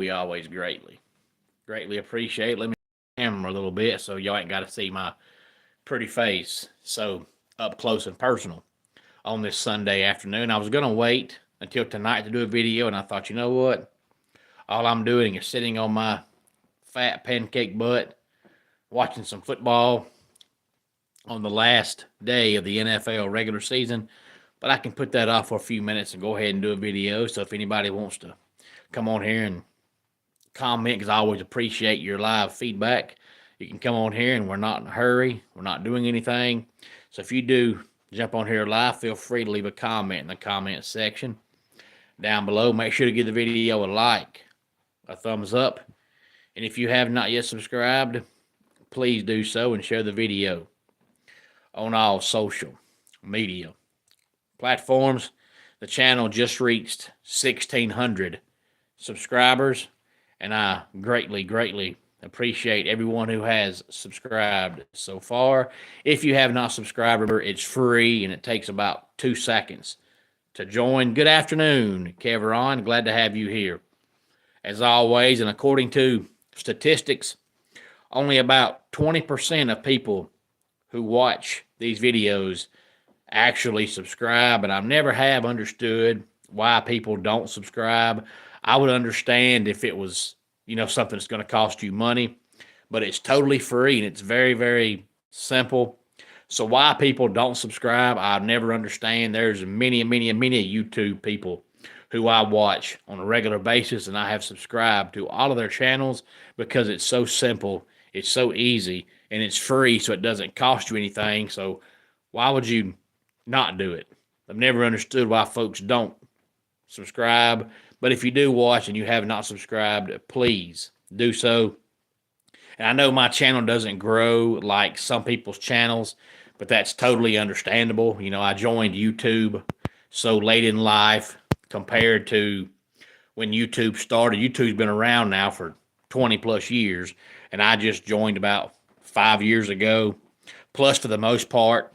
we always greatly appreciate. Let me camera a little bit so y'all ain't got to see my pretty face so up close and personal on this Sunday afternoon. I was gonna wait until tonight to do a video, and I thought, you know what? All I'm doing is sitting on my fat pancake butt watching some football on the last day of the NFL regular season. But I can put that off for a few minutes and go ahead and do a video. So if anybody wants to come on here and comment, because I always appreciate your live feedback, you can come on here, and we're not in a hurry. We're not doing anything. So if you do jump on here live, feel free to leave a comment in the comment section down below. Make sure to give the video a like, a thumbs up. And if you have not yet subscribed, please do so and share the video on all social media platforms. The channel just reached 1,600 subscribers, and I greatly appreciate everyone who has subscribed so far. If you have not subscribed, remember, it's free and it takes about 2 seconds to join. Good afternoon, Keveron. Glad to have you here. As always, and according to statistics, only about 20% of people who watch these videos actually subscribe, and I never have understood why people don't subscribe. I would understand if it was, something that's going to cost you money, but it's totally free and it's very simple. So why people don't subscribe, I never understand. There's many YouTube people who I watch on a regular basis, and I have subscribed to all of their channels because it's so simple, it's so easy, and it's free, so it doesn't cost you anything. So why would you not do it? I've never understood why folks don't subscribe. But if you do watch and you have not subscribed, please do so. And I know my channel doesn't grow like some people's channels, but that's totally understandable. I joined YouTube so late in life compared to when YouTube started. YouTube's been around now for 20 plus years, and I just joined about 5 years ago. Plus, for the most part,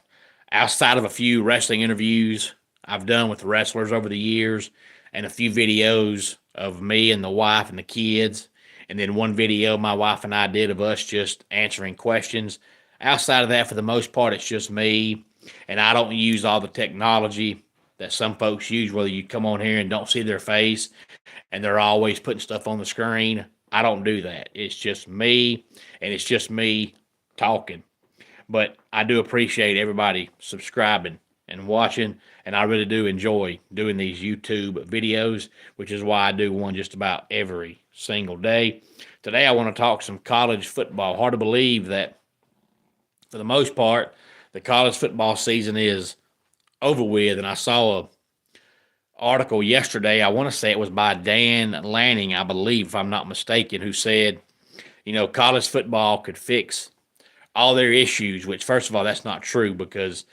outside of a few wrestling interviews I've done with wrestlers over the years, and a few videos of me and the wife and the kids, and then one video my wife and I did of us just answering questions. Outside of that, for the most part, it's just me, and I don't use all the technology that some folks use, whether you come on here and don't see their face, and they're always putting stuff on the screen. I don't do that. It's just me, and it's just me talking. But I do appreciate everybody subscribing and watching, and I really do enjoy doing these YouTube videos, which is why I do one just about every single day. Today I want to talk some college football. Hard to believe that for the most part the college football season is over with, and I saw a article yesterday, I want to say it was by Dan Lanning, I believe, if I'm not mistaken, who said, college football could fix all their issues, which, first of all, that's not true, because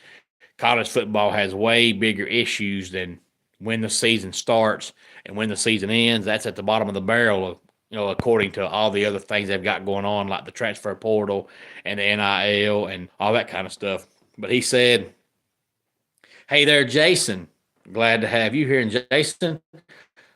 college football has way bigger issues than when the season starts and when the season ends. That's at the bottom of the barrel, according to all the other things they've got going on, like the transfer portal and the NIL and all that kind of stuff. But he said, hey there, Jason. Glad to have you here. And Jason,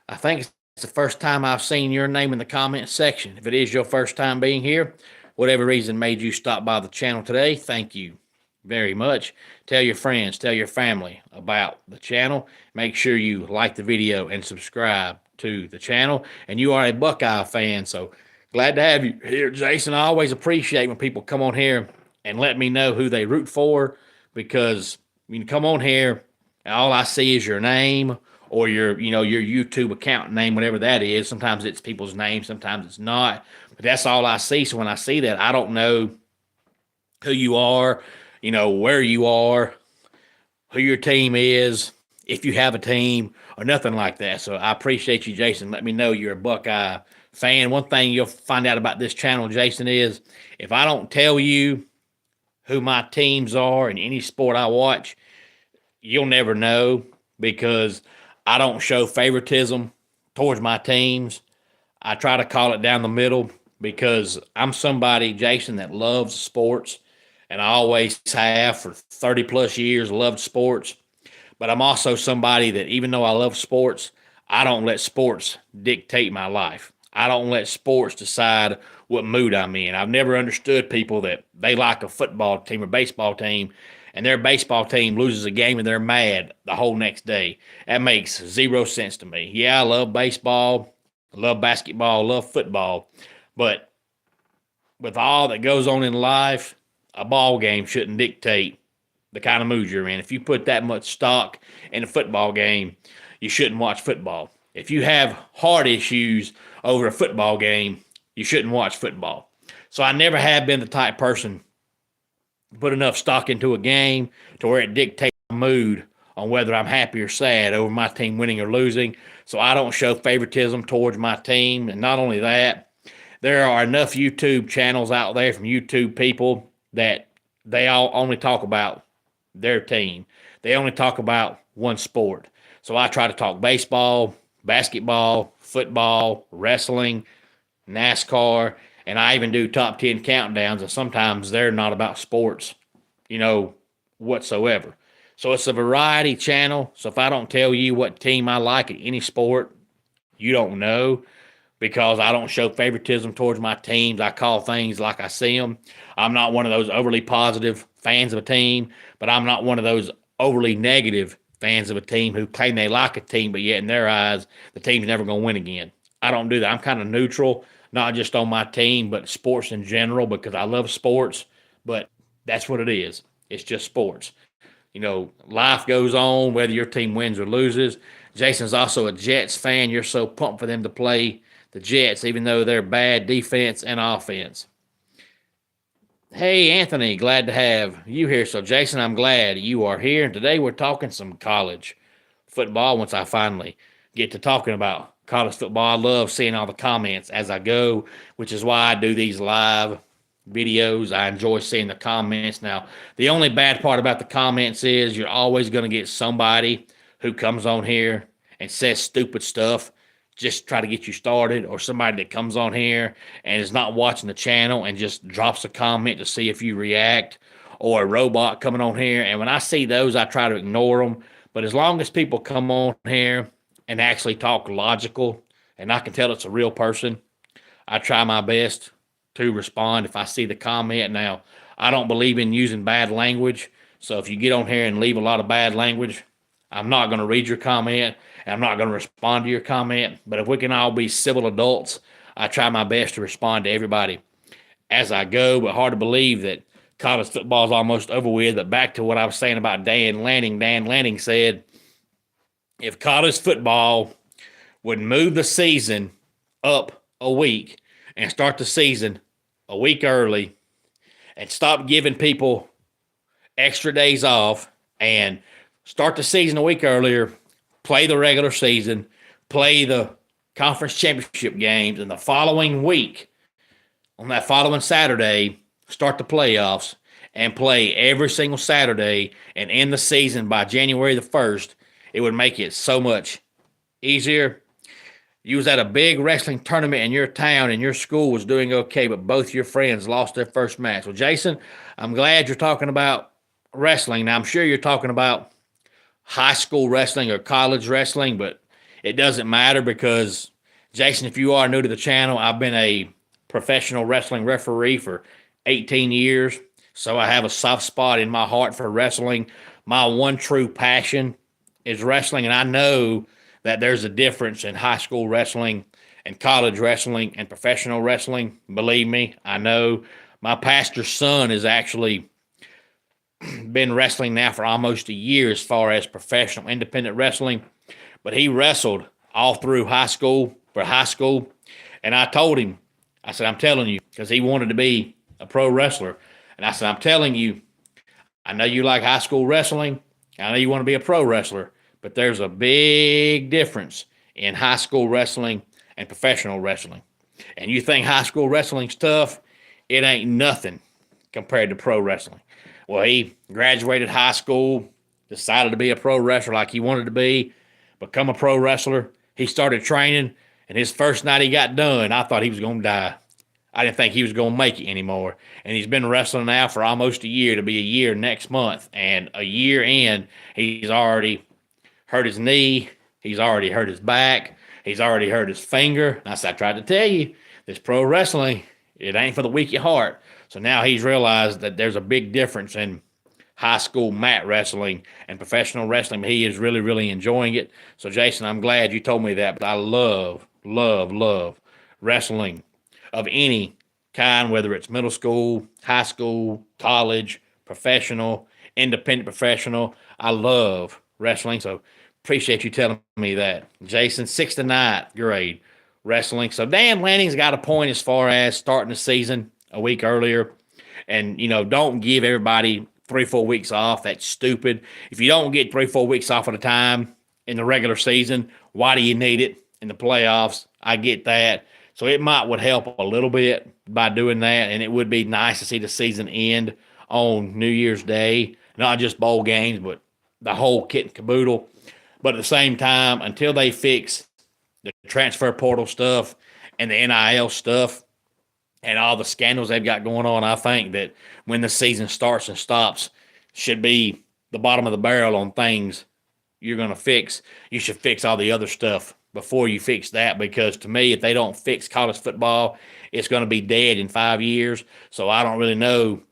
I think it's the first time I've seen your name in the comment section. If it is your first time being here, whatever reason made you stop by the channel today, thank you very much. Tell your friends, tell your family about the channel. Make sure you like the video and subscribe to the channel. And you are a Buckeye fan, so glad to have you here, Jason. I always appreciate when people come on here and let me know who they root for, because you can come on here and all I see is your name or your YouTube account name, whatever that is. Sometimes it's people's names, sometimes it's not. But that's all I see. So when I see that, I don't know who you are, where you are, who your team is, if you have a team, or nothing like that. So I appreciate you, Jason. Let me know you're a Buckeye fan. One thing you'll find out about this channel, Jason, is if I don't tell you who my teams are in any sport I watch, you'll never know, because I don't show favoritism towards my teams. I try to call it down the middle, because I'm somebody, Jason, that loves sports, and I always have for 30 plus years loved sports. But I'm also somebody that, even though I love sports, I don't let sports dictate my life. I don't let sports decide what mood I'm in. I've never understood people that they like a football team or baseball team, and their baseball team loses a game and they're mad the whole next day. That makes zero sense to me. Yeah, I love baseball, I love basketball, I love football, but with all that goes on in life, a ball game shouldn't dictate the kind of mood you're in. If you put that much stock in a football game, you shouldn't watch football. If you have heart issues over a football game, you shouldn't watch football. So I never have been the type person to put enough stock into a game to where it dictates my mood on whether I'm happy or sad over my team winning or losing. So I don't show favoritism towards my team. And not only that, there are enough YouTube channels out there from YouTube people that they all only talk about their team. They only talk about one sport. So I try to talk baseball, basketball, football, wrestling, NASCAR, and I even do top 10 countdowns, and sometimes they're not about sports, whatsoever. So it's a variety channel. So if I don't tell you what team I like in any sport, you don't know, because I don't show favoritism towards my teams. I call things like I see them. I'm not one of those overly positive fans of a team, but I'm not one of those overly negative fans of a team who claim they like a team, but yet in their eyes, the team's never going to win again. I don't do that. I'm kind of neutral, not just on my team, but sports in general, because I love sports, but that's what it is. It's just sports. Life goes on, whether your team wins or loses. Jason's also a Jets fan. You're so pumped for them to play the Jets, even though they're bad defense and offense. Hey, Anthony, glad to have you here. So, Jason, I'm glad you are here. And today we're talking some college football once I finally get to talking about college football. I love seeing all the comments as I go, which is why I do these live videos. I enjoy seeing the comments. Now, the only bad part about the comments is you're always going to get somebody who comes on here and says stupid stuff just to try to get you started, or somebody that comes on here and is not watching the channel and just drops a comment to see if you react, or a robot coming on here. And when I see those, I try to ignore them. But as long as people come on here and actually talk logical, and I can tell it's a real person, I try my best to respond if I see the comment. Now, I don't believe in using bad language, so if you get on here and leave a lot of bad language, I'm not going to read your comment, and I'm not going to respond to your comment. But if we can all be civil adults, I try my best to respond to everybody as I go. But hard to believe that college football is almost over with. But back to what I was saying about Dan Lanning. Dan Lanning said, if college football would move the season up a week and start the season a week early and stop giving people extra days off and start the season a week earlier, play the regular season, play the conference championship games, and the following week, on that following Saturday, start the playoffs and play every single Saturday and end the season by January the 1st, it would make it so much easier. You was at a big wrestling tournament in your town and your school was doing okay, but both your friends lost their first match. Well, Jason, I'm glad you're talking about wrestling. Now, I'm sure you're talking about high school wrestling or college wrestling, but it doesn't matter because, Jason, if you are new to the channel, I've been a professional wrestling referee for 18 years, so I have a soft spot in my heart for wrestling. My one true passion is wrestling, and I know that there's a difference in high school wrestling and college wrestling and professional wrestling. Believe me, I know. My pastor's son has actually been wrestling now for almost a year as far as professional independent wrestling, but he wrestled all through high school, and I told him, I said, I'm telling you, because he wanted to be a pro wrestler, and I said, I'm telling you, I know you like high school wrestling, I know you want to be a pro wrestler, but there's a big difference in high school wrestling and professional wrestling. And you think high school wrestling's tough, it ain't nothing compared to pro wrestling. Well, he graduated high school, decided to be a pro wrestler like he wanted to be, become a pro wrestler. He started training, and his first night he got done, I thought he was going to die. I didn't think he was going to make it anymore. And he's been wrestling now for almost a year, to be a year next month. And a year in, he's already hurt his knee. He's already hurt his back. He's already hurt his finger. And I said, I tried to tell you, this pro wrestling, it ain't for the weak at heart. So now he's realized that there's a big difference in high school mat wrestling and professional wrestling. He is really, really enjoying it. So, Jason, I'm glad you told me that. But I love, love, love wrestling of any kind, whether it's middle school, high school, college, professional, independent professional. I love wrestling. So, appreciate you telling me that. Jason, 6th to 9th grade wrestling. So, Dan Lanning's got a point as far as starting the season a week earlier. And, don't give everybody 3-4 weeks off. That's stupid. If you don't get 3-4 weeks off at a time in the regular season, why do you need it in the playoffs? I get that. So it would help a little bit by doing that, and it would be nice to see the season end on New Year's Day, not just bowl games, but the whole kit and caboodle. But at the same time, until they fix the transfer portal stuff and the NIL stuff and all the scandals they've got going on, I think that when the season starts and stops should be the bottom of the barrel on things you're going to fix. You should fix all the other stuff before you fix that, because to me, if they don't fix college football, it's going to be dead in 5 years. So I don't really know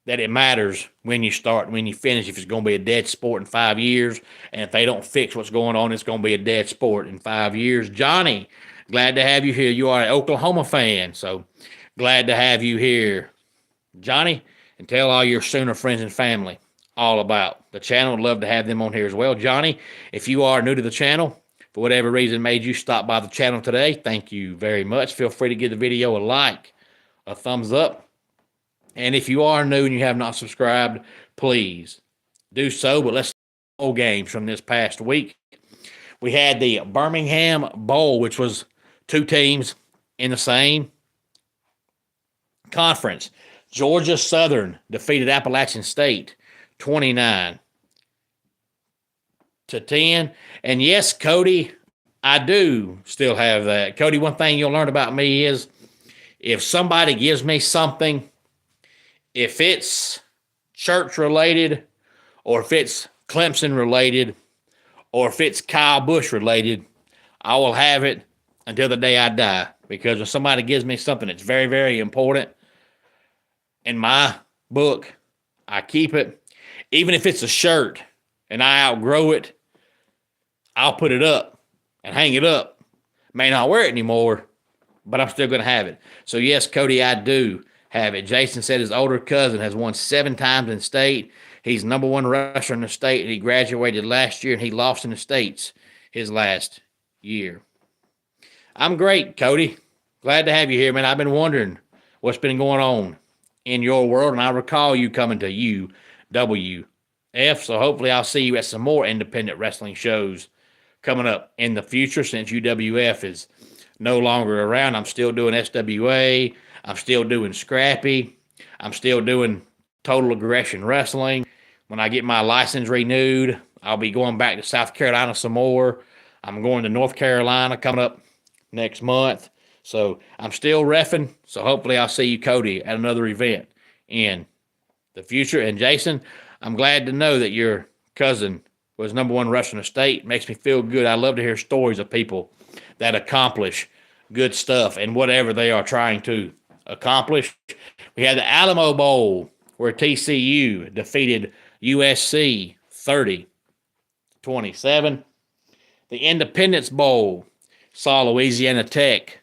that it matters when you start, when you finish, if it's going to be a dead sport in 5 years. And if they don't fix what's going on, it's going to be a dead sport in 5 years. Johnny, glad to have you here. You are an Oklahoma fan, so glad to have you here, Johnny, and tell all your Sooner friends and family all about the channel. I'd love to have them on here as well. Johnny, if you are new to the channel, for whatever reason made you stop by the channel today, thank you very much. Feel free to give the video a like, a thumbs up. And if you are new and you have not subscribed, please do so. But let's see bowl games from this past week. We had the Birmingham Bowl, which was 2 teams in the same conference. Georgia Southern defeated Appalachian State 29-10. And yes, Cody, I do still have that. Cody, one thing you'll learn about me is if somebody gives me something, if it's church related, or if it's Clemson related, or if it's Kyle Busch related, I will have it until the day I die. Because when somebody gives me something that's very, very important in my book, I keep it. Even if it's a shirt and I outgrow it, I'll put it up and hang it up. May not wear it anymore, but I'm still going to have it. So yes, Cody, I do have it. Jason said his older cousin has won 7 times in state. He's number 1 wrestler in the state, and he graduated last year, and he lost in the states his last year. I'm great, Cody. Glad to have you here, man. I've been wondering what's been going on in your world, and I recall you coming to UWF, so hopefully I'll see you at some more independent wrestling shows coming up in the future. Since UWF is no longer around, I'm still doing SWA. I'm still doing Scrappy. I'm still doing Total Aggression Wrestling. When I get my license renewed, I'll be going back to South Carolina some more. I'm going to North Carolina coming up next month. So I'm still reffing. So hopefully I'll see you, Cody, at another event in the future. And Jason, I'm glad to know that your cousin was number 1 wrestler in the state. Makes me feel good. I love to hear stories of people that accomplish good stuff and whatever they are trying to accomplish. We had the Alamo Bowl, where TCU defeated USC 30-27. The Independence Bowl saw Louisiana Tech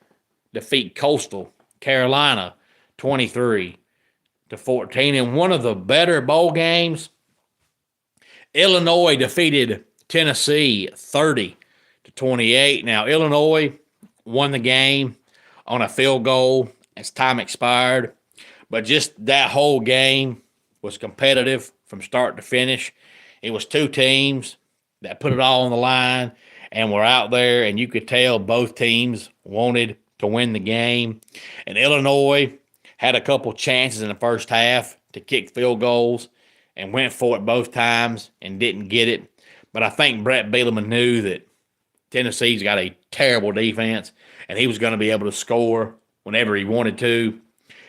defeat Coastal Carolina 23-14. And one of the better bowl games, Illinois defeated Tennessee 30-28. Now, Illinois won the game on a field goal as time expired, but just that whole game was competitive from start to finish. It was 2 teams that put it all on the line and were out there, and you could tell both teams wanted to win the game. And Illinois had a couple chances in the first half to kick field goals and went for it both times and didn't get it. But I think Brett Bielema knew that Tennessee's got a terrible defense, and he was going to be able to score whenever he wanted to.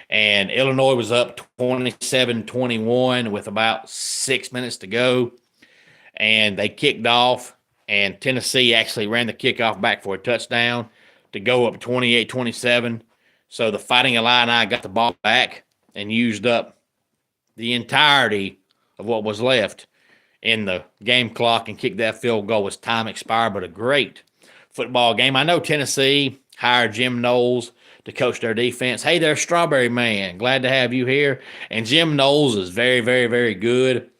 And Illinois was up 27-21 with about 6 minutes to go. And they kicked off and Tennessee actually ran the kickoff back for a touchdown to go up 28-27. So the Fighting Illini got the ball back and used up the entirety of what was left in the game clock and kicked that field goal as time expired. But a great football game. I know Tennessee hired Jim Knowles to coach their defense. Hey there, Strawberry Man. Glad to have you here. And Jim Knowles is very, very, very good.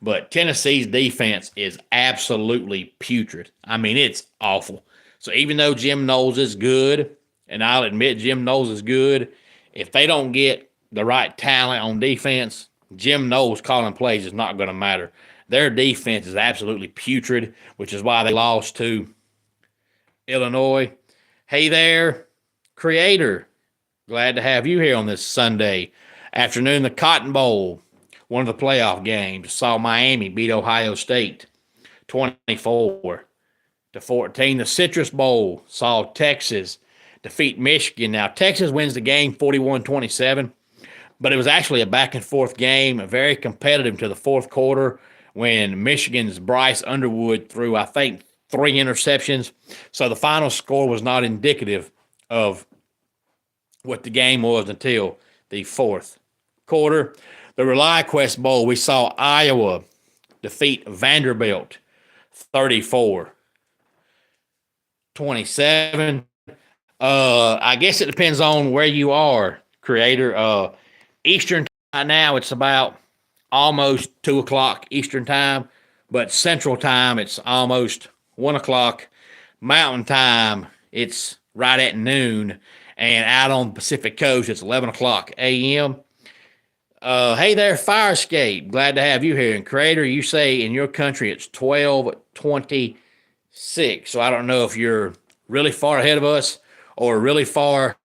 But Tennessee's defense is absolutely putrid. I mean, it's awful. So even though Jim Knowles is good, and I'll admit Jim Knowles is good, if they don't get the right talent on defense, Jim Knowles calling plays is not going to matter. Their defense is absolutely putrid, which is why they lost to Illinois. Hey there, Creator. Glad to have you here on this Sunday afternoon. The Cotton Bowl, one of the playoff games, saw Miami beat Ohio State 24-14. The Citrus Bowl saw Texas defeat Michigan. Now, Texas wins the game 41-27, but it was actually a back-and-forth game, very competitive to the fourth quarter when Michigan's Bryce Underwood threw, I think, 3 interceptions. So the final score was not indicative of what the game was until the fourth quarter. The ReliaQuest Bowl, we saw Iowa defeat Vanderbilt 34-27. I guess it depends on where you are, Creator. Eastern time now, it's about almost 2 o'clock Eastern time, but Central time, it's almost 1 o'clock. Mountain time, it's right at noon, and out on the Pacific Coast, it's 11 o'clock a.m. Hey there, Firescape. Glad to have you here. And Creator, you say in your country it's 12:26. So I don't know if you're really far ahead of us or really far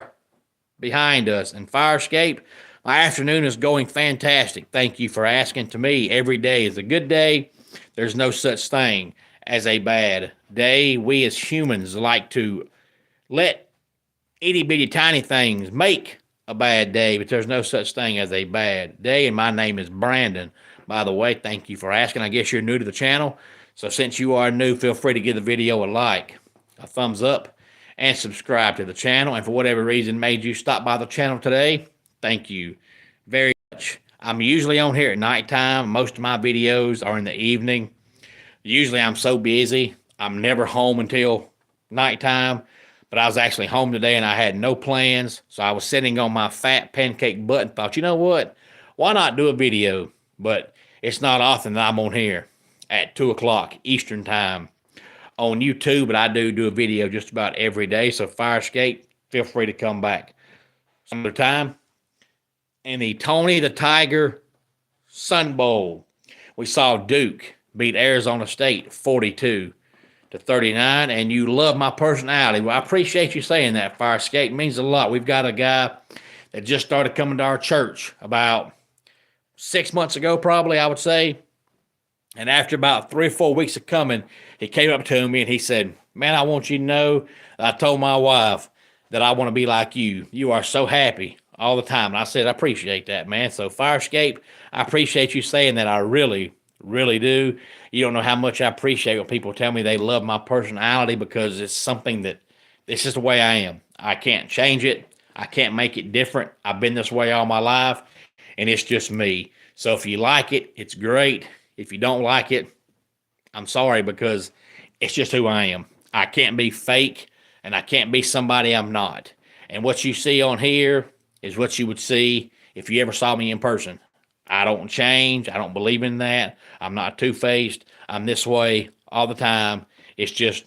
behind us. And Firescape, my afternoon is going fantastic. Thank you for asking. To me, every day is a good day. There's no such thing as a bad day. We as humans like to let itty-bitty tiny things make a bad day, but there's no such thing as a bad day. And my name is Brandon, by the way. Thank you for asking. I guess you're new to the channel. So since you are new, feel free to give the video a like, a thumbs up, and subscribe to the channel. And for whatever reason made you stop by the channel today, thank you very much. I'm usually on here at nighttime. Most of my videos are in the evening. Usually I'm so busy, I'm never home until nighttime. But I was actually home today and I had no plans. So I was sitting on my fat pancake butt and thought, you know what? Why not do a video? But it's not often that I'm on here at 2 o'clock Eastern time on YouTube. But I do a video just about every day. So Firescape, feel free to come back some other time. In the Tony the Tiger Sun Bowl, we saw Duke beat Arizona State 42-39, and you love my personality. Well, I appreciate you saying that, Firescape. It means a lot. We've got a guy that just started coming to our church about 6 months ago, probably, I would say. And after about 3 or 4 weeks of coming, he came up to me and he said, man, I want you to know, I told my wife that I want to be like you. You are so happy all the time. And I said, I appreciate that, man. So, Firescape, I appreciate you saying that. I really, really do. You don't know how much I appreciate when people tell me they love my personality, because it's something that this is the way I am. I can't change it. I can't make it different. I've been this way all my life, and it's just me. So if you like it, it's great. If you don't like it, I'm sorry, because it's just who I am. I can't be fake, and I can't be somebody I'm not. And what you see on here is what you would see if you ever saw me in person. I don't change. I don't believe in that. I'm not two-faced. I'm this way all the time. It's just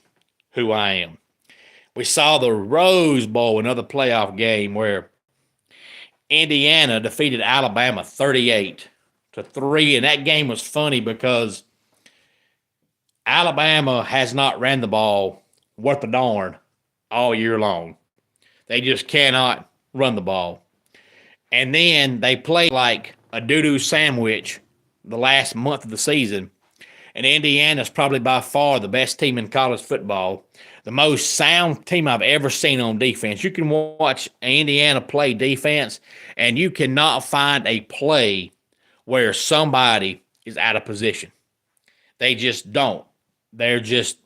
who I am. We saw the Rose Bowl, another playoff game where Indiana defeated Alabama 38-3. And that game was funny because Alabama has not ran the ball worth a darn all year long. They just cannot run the ball. And then they play like a doo-doo sandwich the last month of the season. And Indiana's probably by far the best team in college football, the most sound team I've ever seen on defense. You can watch Indiana play defense, and you cannot find a play where somebody is out of position. They just don't. They're just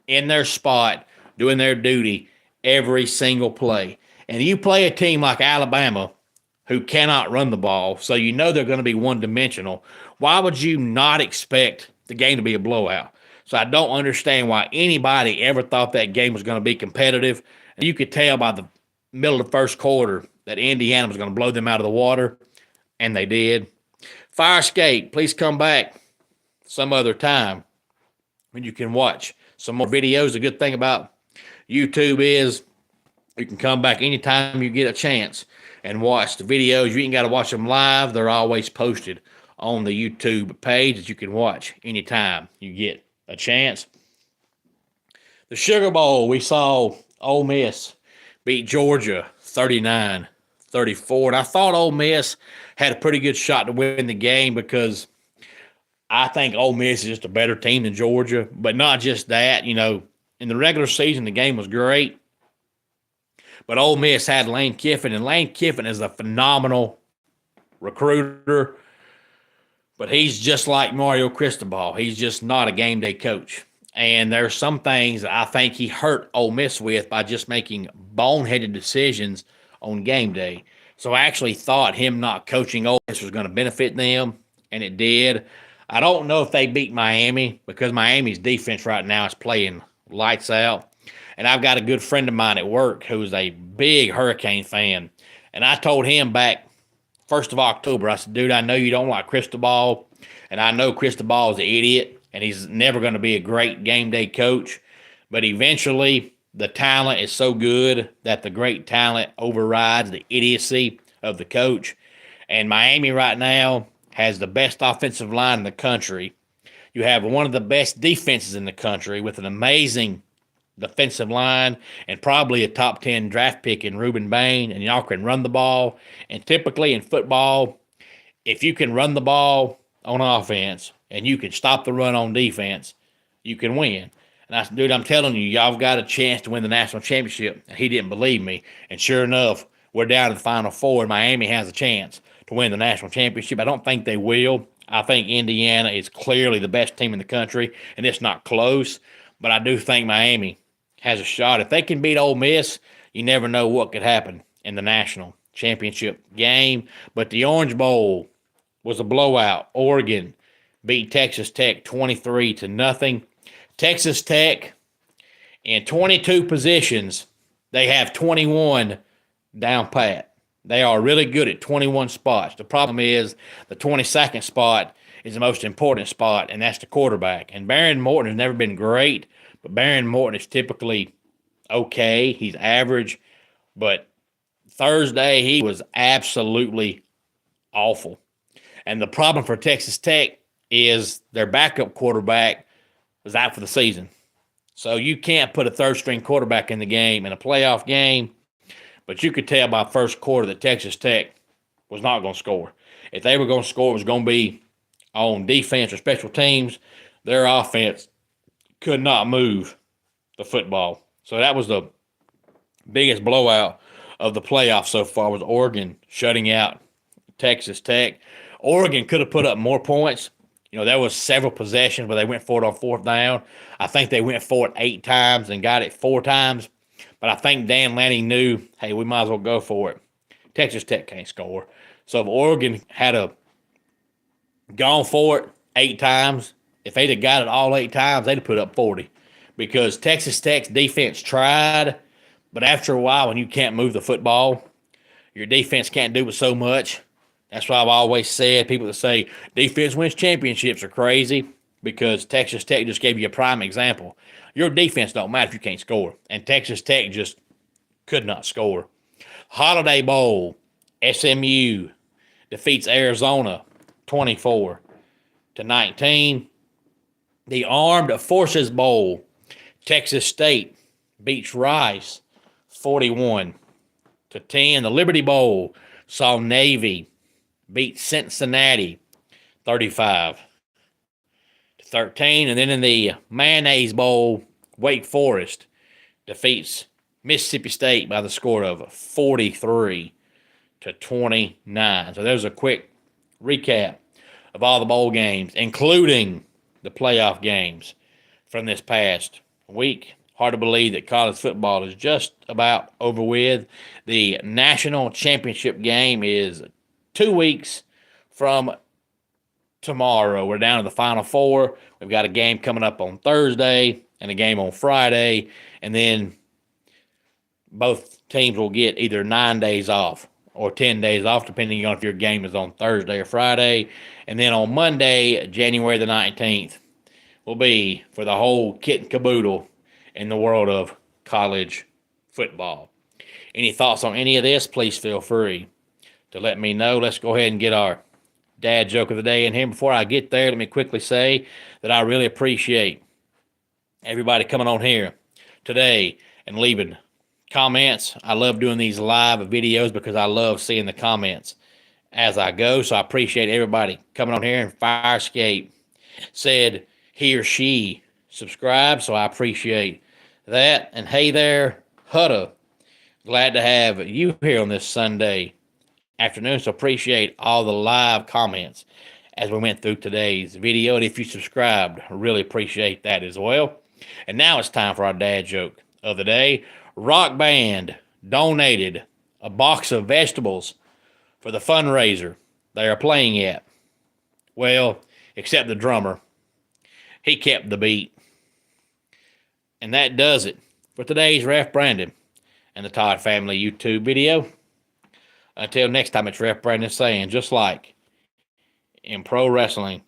in their spot, doing their duty every single play. And you play a team like Alabama who cannot run the ball, so you know they're going to be one-dimensional. Why would you not expect the game to be a blowout? So I don't understand why anybody ever thought that game was going to be competitive. And you could tell by the middle of the first quarter that Indiana was going to blow them out of the water, and they did. Fire Escape, please come back some other time when you can watch some more videos. The good thing about YouTube is you can come back anytime you get a chance and watch the videos. You ain't got to watch them live. They're always posted on the YouTube page that you can watch anytime you get a chance. The Sugar Bowl, we saw Ole Miss beat Georgia 39-34. And I thought Ole Miss had a pretty good shot to win the game because I think Ole Miss is just a better team than Georgia. But not just that, you know, in the regular season, the game was great. But Ole Miss had Lane Kiffin, and Lane Kiffin is a phenomenal recruiter. But he's just like Mario Cristobal. He's just not a game day coach. And there's some things that I think he hurt Ole Miss with by just making boneheaded decisions on game day. So I actually thought him not coaching Ole Miss was going to benefit them, and it did. I don't know if they beat Miami because Miami's defense right now is playing lights out. And I've got a good friend of mine at work who's a big Hurricane fan. And I told him back 1st of October, I said, dude, I know you don't like Cristobal, and I know Cristobal is an idiot, and he's never going to be a great game day coach. But eventually, the talent is so good that the great talent overrides the idiocy of the coach. And Miami right now has the best offensive line in the country. You have one of the best defenses in the country with an amazing defensive line and probably a top 10 draft pick in Reuben Bain, and y'all can run the ball. And typically in football, if you can run the ball on offense and you can stop the run on defense, you can win. And I said, dude, I'm telling you, y'all got a chance to win the national championship. And he didn't believe me. And sure enough, we're down to the Final Four, and Miami has a chance to win the national championship. I don't think they will. I think Indiana is clearly the best team in the country, and it's not close. But I do think Miami has a shot. If they can beat Ole Miss, you never know what could happen in the national championship game. But the Orange Bowl was a blowout. Oregon beat Texas Tech 23-0. Texas Tech, in 22 positions, they have 21 down pat. They are really good at 21 spots. The problem is the 22nd spot is the most important spot, and that's the quarterback. And Baron Morton has never been great, but Baron Morton is typically okay. He's average. But Thursday, he was absolutely awful. And the problem for Texas Tech is their backup quarterback was out for the season. So you can't put a third-string quarterback in the game in a playoff game, but you could tell by first quarter that Texas Tech was not going to score. If they were going to score, it was going to be on defense or special teams. Their offense could not move the football. So that was the biggest blowout of the playoffs so far, was Oregon shutting out Texas Tech. Oregon could have put up more points. You know, there was several possessions where they went for it on fourth down. I think they went for it 8 times and got it 4 times. But I think Dan Lanning knew, hey, we might as well go for it. Texas Tech can't score. So if Oregon had gone for it 8 times, if they'd have got it all 8 times, they'd have put up 40. Because Texas Tech's defense tried, but after a while, when you can't move the football, your defense can't do it so much. That's why I've always said people that say defense wins championships are crazy, because Texas Tech just gave you a prime example. Your defense don't matter if you can't score, and Texas Tech just could not score. Holiday Bowl, SMU defeats Arizona 24-19. The Armed Forces Bowl, Texas State beats Rice 41-10. The Liberty Bowl saw Navy beat Cincinnati 35-13. And then in the Mayonnaise Bowl, Wake Forest defeats Mississippi State by the score of 43-29. So there's a quick recap of all the bowl games, including the playoff games from this past week. Hard to believe that college football is just about over with. The national championship game is 2 weeks from tomorrow. We're down to the Final Four. We've got a game coming up on Thursday and a game on Friday. And then both teams will get either 9 days off or 10 days off, depending on if your game is on Thursday or Friday. And then on Monday, January the 19th, will be for the whole kit and caboodle in the world of college football. Any thoughts on any of this, please feel free to let me know. Let's go ahead and get our dad joke of the day in here. Before I get there, let me quickly say that I really appreciate everybody coming on here today and leaving comments. I love doing these live videos because I love seeing the comments as I go. So I appreciate everybody coming on here. And Firescape said he or she subscribed, so I appreciate that. And hey there, Hutta, glad to have you here on this Sunday afternoon. So appreciate all the live comments as we went through today's video. And if you subscribed, really appreciate that as well. And now it's time for our dad joke of the day. Rock band donated a box of vegetables for the fundraiser they are playing at. Well, except the drummer. He kept the beat. And that does it for today's Ref Brandon and the Todd Family YouTube video. Until next time, it's Ref Brandon saying, just like in pro wrestling,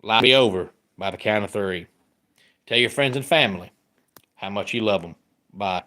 life will be over by the count of 3. Tell your friends and family how much you love them. Bye.